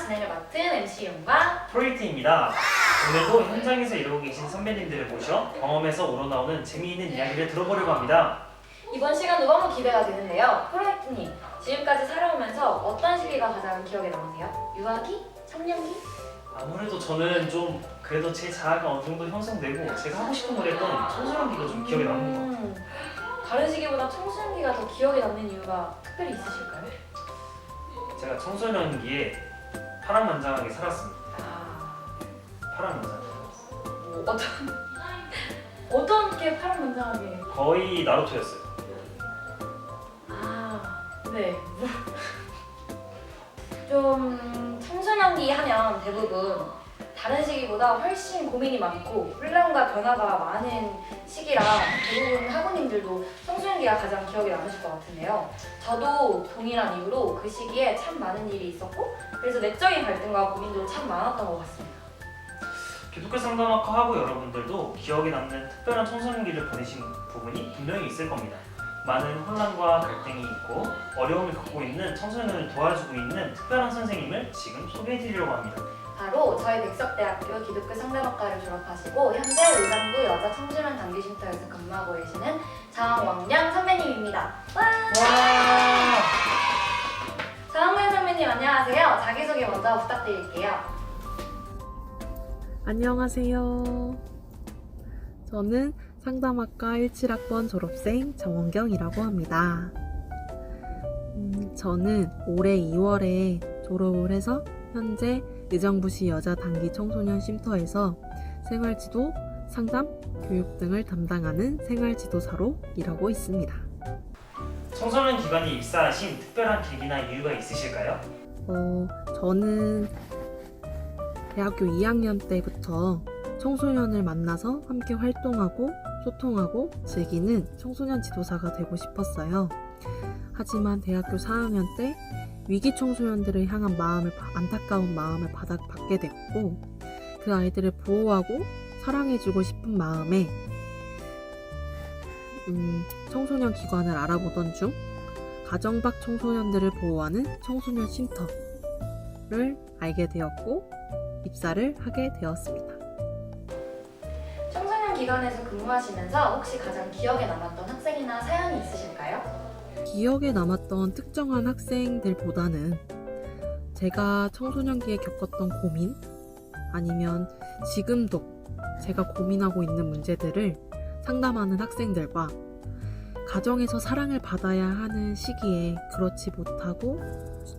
진행을 맡은 MC 윤과 프로이트입니다. 오늘도 현장에서 이루고 계신 선배님들을 모셔 경험에서 우러나오는 재미있는 이야기를 들어보려고 합니다. 이번 시간도 너무 기대가 되는데요. 프로이트님, 지금까지 살아오면서 어떤 시기가 가장 기억에 남으세요? 유아기? 청년기? 아무래도 저는 좀 그래도 제 자아가 어느 정도 형성되고 제가 하고 싶은 걸 했던 청소년기가 좀 기억에 남는 것 같아요. 다른 시기보다 청소년기가 더 기억에 남는 이유가 특별히 있으실까요? 제가 청소년기에 파란만장하게 살았습니다. 아, 파란만장하게 살았어요. 뭐 어떻게 파란만장하게? 거의 나루토였어요. 네. 좀 청소년기 하면 대부분 다른 시기보다 훨씬 고민이 많고 혼란과 변화가 많은 시기라 대부분 학우님들도 청소년기가 가장 기억에 남으실 것 같은데요. 저도 동일한 이유로 그 시기에 참 많은 일이 있었고 그래서 내적인 갈등과 고민도 참 많았던 것 같습니다. 기독교 상담학과 하고 여러분들도 기억에 남는 특별한 청소년기를 보내신 부분이 분명히 있을 겁니다. 많은 혼란과 갈등이 있고 어려움을 겪고 있는 청소년을 도와주고 있는 특별한 선생님을 지금 소개해드리려고 합니다. 바로 저희 백석대학교 기독교 상담학과를 졸업하시고 현재 의정부 여자 청소년 단기쉼터에서 근무하고 계시는 장왕량 선배님입니다. 와! 장왕량 선배님 안녕하세요. 자기소개 먼저 부탁드릴게요. 안녕하세요. 저는 상담학과 17학번 졸업생 정원경이라고 합니다. 저는 올해 2월에 졸업을 해서 현재 의정부시 여자 단기 청소년 쉼터에서 생활지도, 상담, 교육 등을 담당하는 생활지도사로 일하고 있습니다. 청소년 기관에 입사하신 특별한 계기나 이유가 있으실까요? 저는 대학교 2학년 때부터 청소년을 만나서 함께 활동하고 소통하고 즐기는 청소년 지도사가 되고 싶었어요. 하지만 대학교 4학년 때 위기 청소년들을 향한 안타까운 마음을 받게 됐고 그 아이들을 보호하고 사랑해주고 싶은 마음에 청소년 기관을 알아보던 중 가정 밖 청소년들을 보호하는 청소년 쉼터를 알게 되었고 입사를 하게 되었습니다. 청소년 기관에서 근무하시면서 혹시 가장 기억에 남았던 학생이나 사연이 있으실까요? 기억에 남았던 특정한 학생들보다는 제가 청소년기에 겪었던 고민 아니면 지금도 제가 고민하고 있는 문제들을 상담하는 학생들과 가정에서 사랑을 받아야 하는 시기에 그렇지 못하고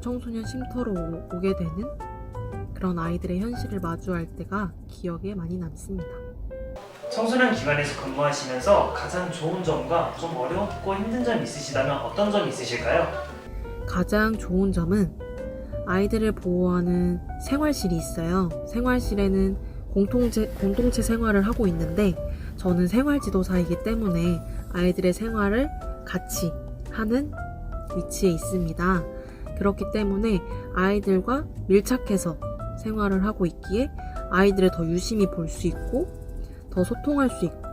청소년 쉼터로 오게 되는 그런 아이들의 현실을 마주할 때가 기억에 많이 남습니다. 청소년 기관에서 근무하시면서 가장 좋은 점과 좀 어렵고 힘든 점이 있으시다면 어떤 점이 있으실까요? 가장 좋은 점은 아이들을 보호하는 생활실이 있어요. 생활실에는 공동체 생활을 하고 있는데 저는 생활지도사이기 때문에 아이들의 생활을 같이 하는 위치에 있습니다. 그렇기 때문에 아이들과 밀착해서 생활을 하고 있기에 아이들을 더 유심히 볼 수 있고 더 소통할 수 있고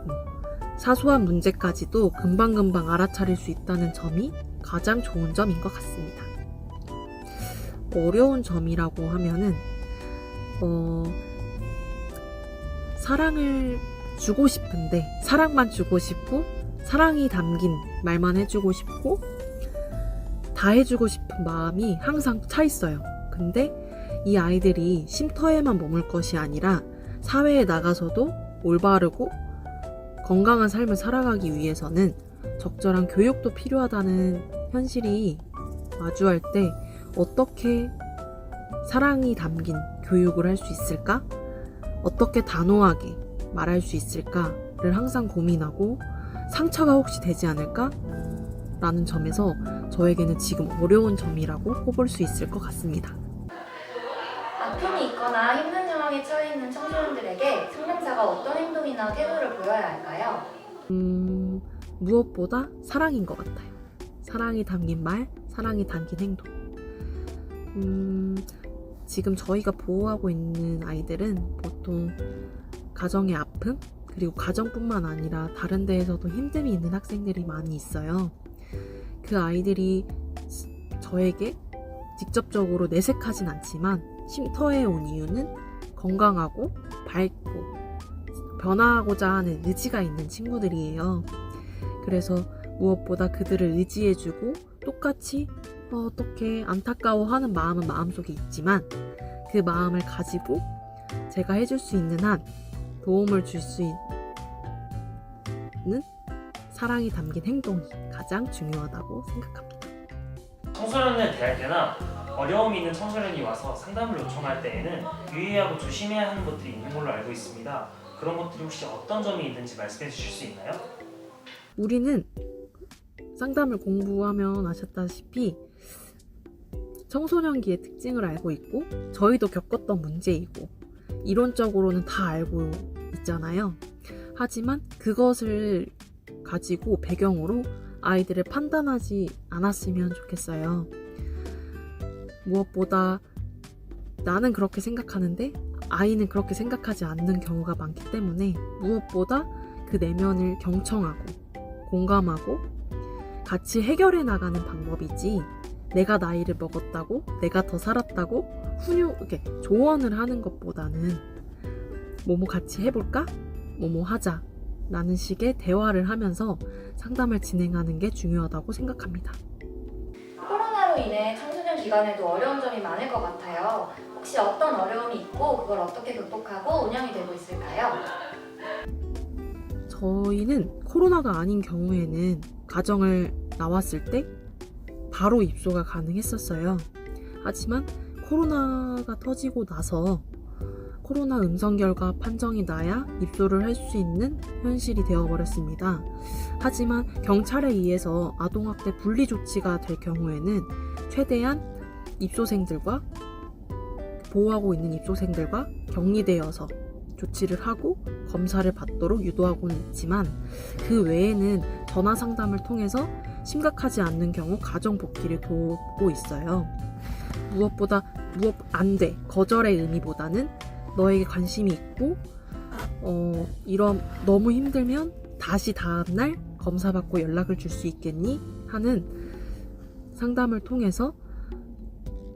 사소한 문제까지도 금방금방 알아차릴 수 있다는 점이 가장 좋은 점인 것 같습니다. 어려운 점이라고 하면은 사랑을 주고 싶은데 사랑만 주고 싶고 사랑이 담긴 말만 해주고 싶고 다 해주고 싶은 마음이 항상 차 있어요. 근데 이 아이들이 쉼터에만 머물 것이 아니라 사회에 나가서도 올바르고 건강한 삶을 살아가기 위해서는 적절한 교육도 필요하다는 현실이 마주할 때 어떻게 사랑이 담긴 교육을 할 수 있을까? 어떻게 단호하게 말할 수 있을까를 항상 고민하고 상처가 혹시 되지 않을까? 라는 점에서 저에게는 지금 어려운 점이라고 꼽을 수 있을 것 같습니다. 아픔이 있거나 힘든 상황에 처해 있는 청소년들에게 상담사가 어떤 행동이나 태도를 보여야 할까요? 무엇보다 사랑인 것 같아요. 사랑이 담긴 말, 사랑이 담긴 행동. 지금 저희가 보호하고 있는 아이들은 보통 가정의 아픔, 그리고 가정뿐만 아니라 다른 데에서도 힘듦이 있는 학생들이 많이 있어요. 그 아이들이 저에게 직접적으로 내색하진 않지만 쉼터에 온 이유는 건강하고 밝고 변화하고자 하는 의지가 있는 친구들이에요. 그래서 무엇보다 그들을 의지해주고 똑같이 어떻게 안타까워하는 마음은 마음속에 있지만 그 마음을 가지고 제가 해줄 수 있는 한 도움을 줄 수 있는 사랑이 담긴 행동이 가장 중요하다고 생각합니다. 청소년을 대할 때나 어려움이 있는 청소년이 와서 상담을 요청할 때에는 유의하고 조심해야 하는 것들이 있는 걸로 알고 있습니다. 그런 것들이 혹시 어떤 점이 있는지 말씀해 주실 수 있나요? 우리는 상담을 공부하면 아셨다시피 청소년기의 특징을 알고 있고 저희도 겪었던 문제이고 이론적으로는 다 알고 있잖아요. 하지만 그것을 가지고 배경으로 아이들을 판단하지 않았으면 좋겠어요. 무엇보다 나는 그렇게 생각하는데 아이는 그렇게 생각하지 않는 경우가 많기 때문에 무엇보다 그 내면을 경청하고 공감하고 같이 해결해 나가는 방법이지 내가 나이를 먹었다고 내가 더 살았다고 이렇게 조언을 하는 것보다는 뭐뭐 같이 해볼까? 뭐뭐 하자 라는 식의 대화를 하면서 상담을 진행하는 게 중요하다고 생각합니다. 코로나로 인해 청소년 기간에도 어려운 점이 많을 것 같아요. 혹시 어떤 어려움이 있고 그걸 어떻게 극복하고 운영이 되고 있을까요? 저희는 코로나가 아닌 경우에는 가정을 나왔을 때 바로 입소가 가능했었어요. 하지만 코로나가 터지고 나서 코로나 음성 결과 판정이 나야 입소를 할 수 있는 현실이 되어버렸습니다. 하지만 경찰에 의해서 아동학대 분리 조치가 될 경우에는 최대한 입소생들과 보호하고 있는 입소생들과 격리되어서 조치를 하고 검사를 받도록 유도하고는 있지만 그 외에는 전화 상담을 통해서 심각하지 않는 경우 가정 복귀를 돕고 있어요. 무엇보다 안 돼, 거절의 의미보다는 너에게 관심이 있고 이런 너무 힘들면 다시 다음날 검사받고 연락을 줄 수 있겠니? 하는 상담을 통해서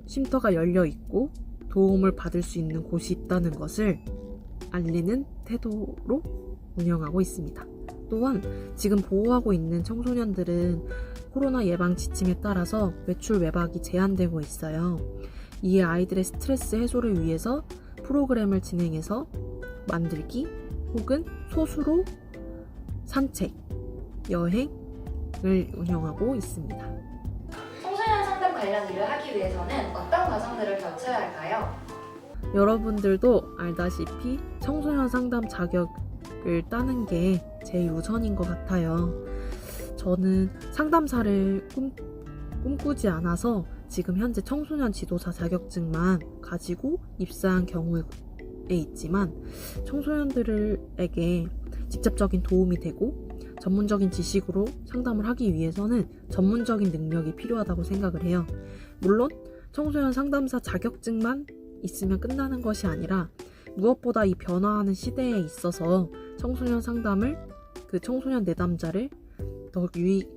쉼터가 열려 있고 도움을 받을 수 있는 곳이 있다는 것을 알리는 태도로 운영하고 있습니다. 또한 지금 보호하고 있는 청소년들은 코로나 예방 지침에 따라서 외출 외박이 제한되고 있어요. 이에 아이들의 스트레스 해소를 위해서 프로그램을 진행해서 만들기 혹은 소수로 산책, 여행을 운영하고 있습니다. 청소년 상담 관련 일을 하기 위해서는 어떤 과정들을 거쳐야 할까요? 여러분들도 알다시피 청소년 상담 자격을 따는 게 제일 우선인 것 같아요. 저는 상담사를 꿈꾸지 않아서 지금 현재 청소년 지도사 자격증만 가지고 입사한 경우에 있지만 청소년들에게 직접적인 도움이 되고 전문적인 지식으로 상담을 하기 위해서는 전문적인 능력이 필요하다고 생각을 해요. 물론 청소년 상담사 자격증만 있으면 끝나는 것이 아니라 무엇보다 이 변화하는 시대에 있어서 청소년 상담을 그 청소년 내담자를 더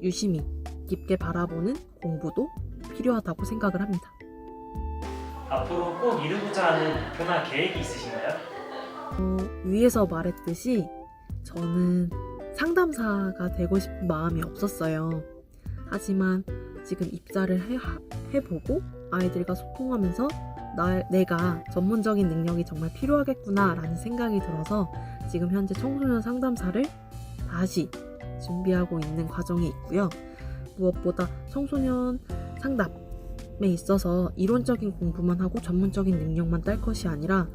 유심히 깊게 바라보는 공부도 필요하다고 생각을 합니다. 앞으로 꼭 이루고자 하는 목표나 계획이 있으신가요? 위에서 말했듯이 저는 상담사가 되고 싶은 마음이 없었어요. 하지만 지금 입사를 해보고 아이들과 소통하면서 내가 전문적인 능력이 정말 필요하겠구나 라는 생각이 들어서 지금 현재 청소년 상담사를 다시 준비하고 있는 과정에 있고요. 무엇보다 청소년 상담에 있어서 이론적인 공부만 하고 전문적인 능력만 딸 것이 아니라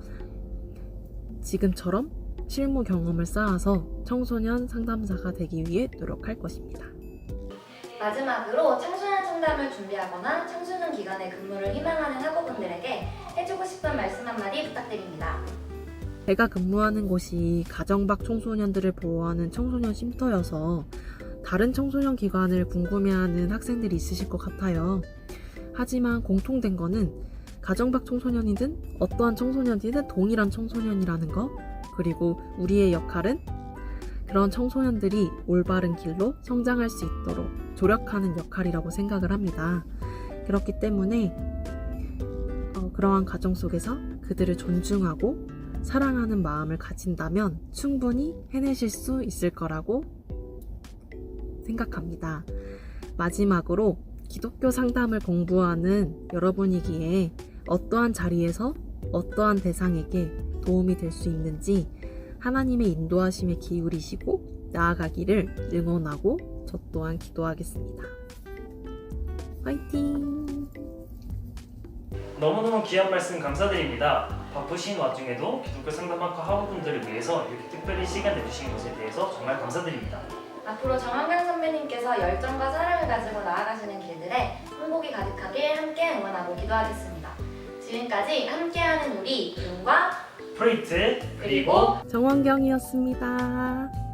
지금처럼 실무 경험을 쌓아서 청소년 상담사가 되기 위해 노력할 것입니다. 마지막으로 청소년 상담을 준비하거나 청소년 기간에 근무를 희망하는 학우분들에게 해주고 싶은 말씀 한마디 부탁드립니다. 제가 근무하는 곳이 가정 밖 청소년들을 보호하는 청소년 쉼터여서 다른 청소년 기관을 궁금해하는 학생들이 있으실 것 같아요. 하지만 공통된 거는 가정 밖 청소년이든 어떠한 청소년이든 동일한 청소년이라는 거, 그리고 우리의 역할은 그런 청소년들이 올바른 길로 성장할 수 있도록 조력하는 역할이라고 생각을 합니다. 그렇기 때문에 그러한 과정 속에서 그들을 존중하고 사랑하는 마음을 가진다면 충분히 해내실 수 있을 거라고 생각합니다. 마지막으로 기독교 상담을 공부하는 여러분이기에 어떠한 자리에서 어떠한 대상에게 도움이 될 수 있는지 하나님의 인도하심에 기울이시고 나아가기를 응원하고 저 또한 기도하겠습니다. 화이팅! 너무너무 귀한 말씀 감사드립니다. 바쁘신 와중에도 기독교 상담학과 학우분들을 위해서 이렇게 특별히 시간 내주신 것에 대해서 정말 감사드립니다. 앞으로 정한경 선배님께서 열정과 사랑을 가지고 나아가시는 길들에 행복이 가득하길 함께 응원하고 기도하겠습니다. 지금까지 함께하는 우리 윤과 프레이트 그리고 정원경이었습니다.